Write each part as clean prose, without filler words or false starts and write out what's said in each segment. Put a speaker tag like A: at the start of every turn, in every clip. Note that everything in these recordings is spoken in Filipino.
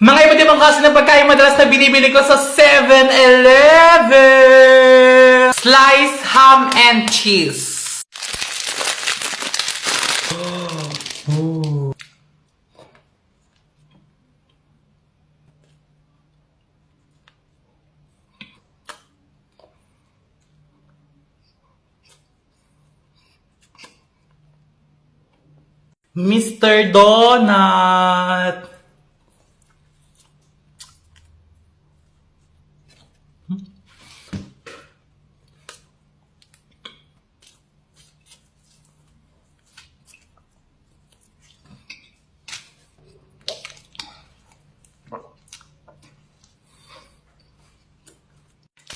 A: Mga iba't ibang klase ng pagkain madalas na binibili ko sa 7-Eleven. Slice, ham, and cheese. Oh. Mr. Donut.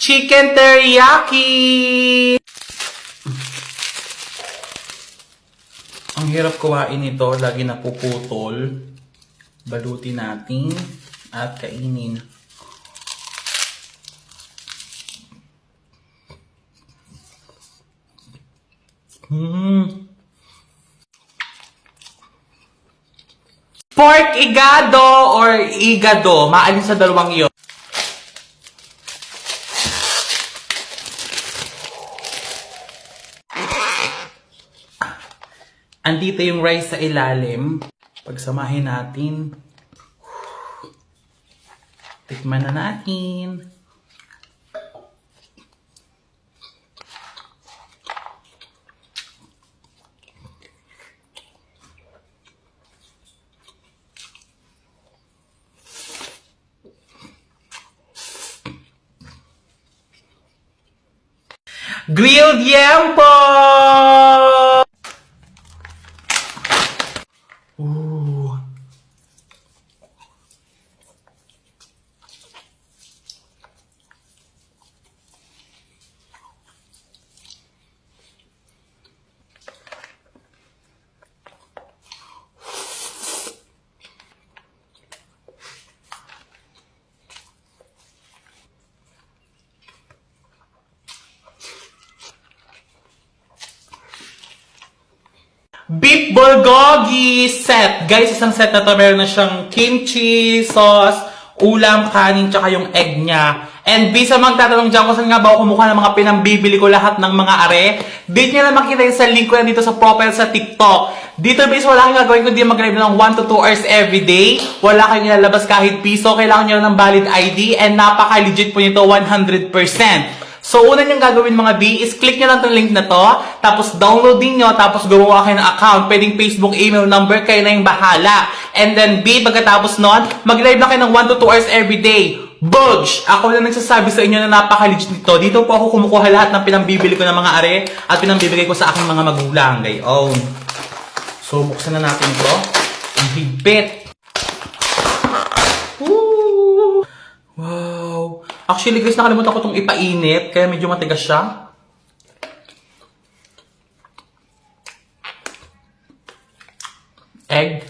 A: Chicken teriyaki! Ang hirap kuhain ito, lagi napuputol. Balutin natin at kainin. Pork igado or igado, maalin sa dalawang iyon. Andito yung rice sa ilalim. Pagsamahin natin. Tikman na natin. Grilled yam po! Ooh. Beef bulgogi set. Guys, isang set na to, meron na siyang kimchi, sauce, ulam, kanin, tsaka yung egg niya. And bisa magtatanong dyan kung saan nga ba ako kumukha ng mga pinambibili ko lahat ng mga are. Dito nyo na makita yung sa link ko yan dito sa profile sa TikTok. Dito bis wala kayong gagawin kundi mag-live ng 1 to 2 hours everyday. Wala kayong nilalabas kahit piso. Kailangan nyo ng valid ID and napaka-legit po nito 100%. So, una niyong gagawin mga B is click nyo lang itong link na to, tapos download din nyo, tapos gumawa kayo ng account, pwedeng Facebook, email number, kayo na yung bahala. And then B, pagkatapos nun, mag-live na kayo ng 1 to 2 hours everyday. Budge! Ako na nagsasabi sa inyo na napaka-legit nito. Dito po ako kumukuha lahat ng pinambibili ko ng mga are at pinambibigay ko sa aking mga magulang. Gayon. So, buksan na natin ito. Ang higpit. Woo! Wow! Actually guys, nakalimutan ko itong ipainit, kaya medyo matigas siya. Egg.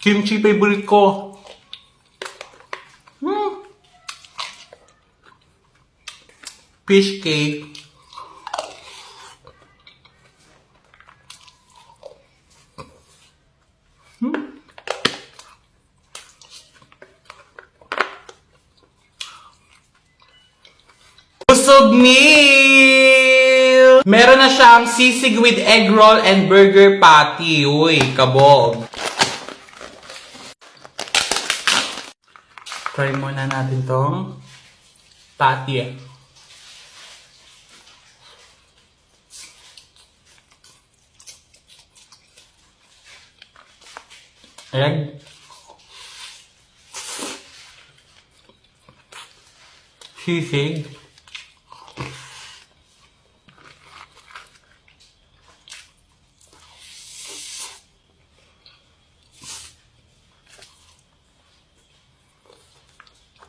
A: Kimchi favorite ko. Fish cake. Busog meal! Meron na siyang sisig with egg roll and burger patty. Uy, kabog. Try muna natin tong patty. Egg. Sisig.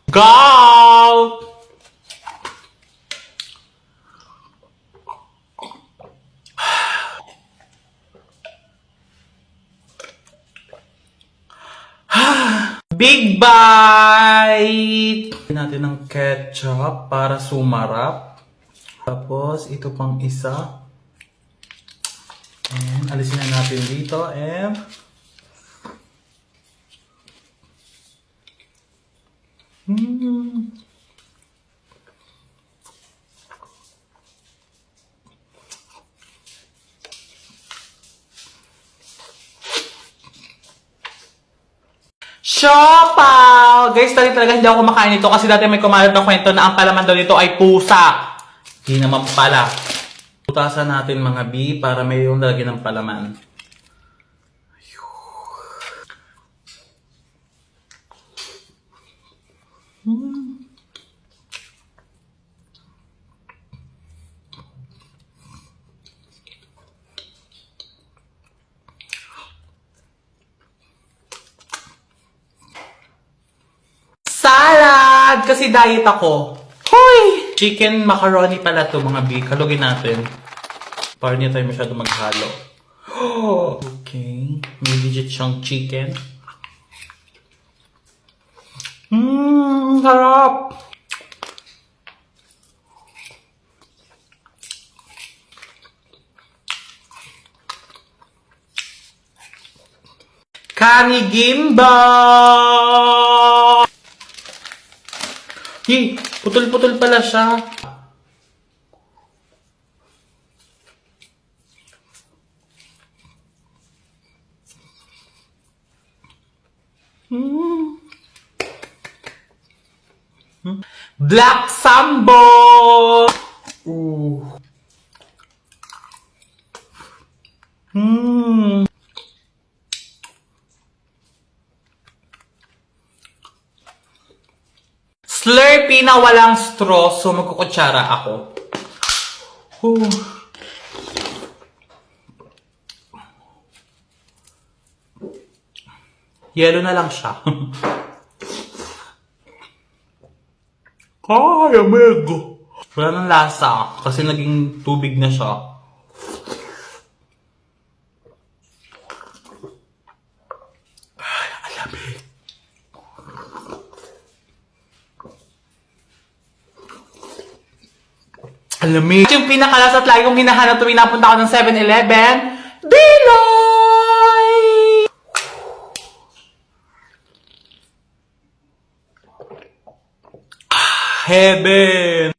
A: Go! Big bite! Natin ng ketchup para sumarap. Tapos, ito pang isa. And, alisin na natin dito. And, Mm. Siopaw! Guys, dati talaga hindi ako kumakain nito kasi dati may kumalat na kwento na ang palaman daw dito ay pusa. Hindi naman pala. Putasan natin mga B para mayroong lalagyan ng palaman. Salad! Kasi diet ako. Hoy! Chicken macaroni pala to mga B. Kalugin natin. Para hindi tayo masyado maghalo. Okay. May legit siyang chicken. Sarap! Kanigimba! Hey, putol-putol pala siya. Black Sambo! Ooh. Slurpee na walang straw, so magkukutsara ako. Yelo na lang siya. Ay, amigo. Wala nang lasa kasi naging tubig na siya. Ay, alamig. Alamig. Yung pinakalas at lagi kong hinahanap tuwing napunta ako ng 7-Eleven, Biloy! Heaven!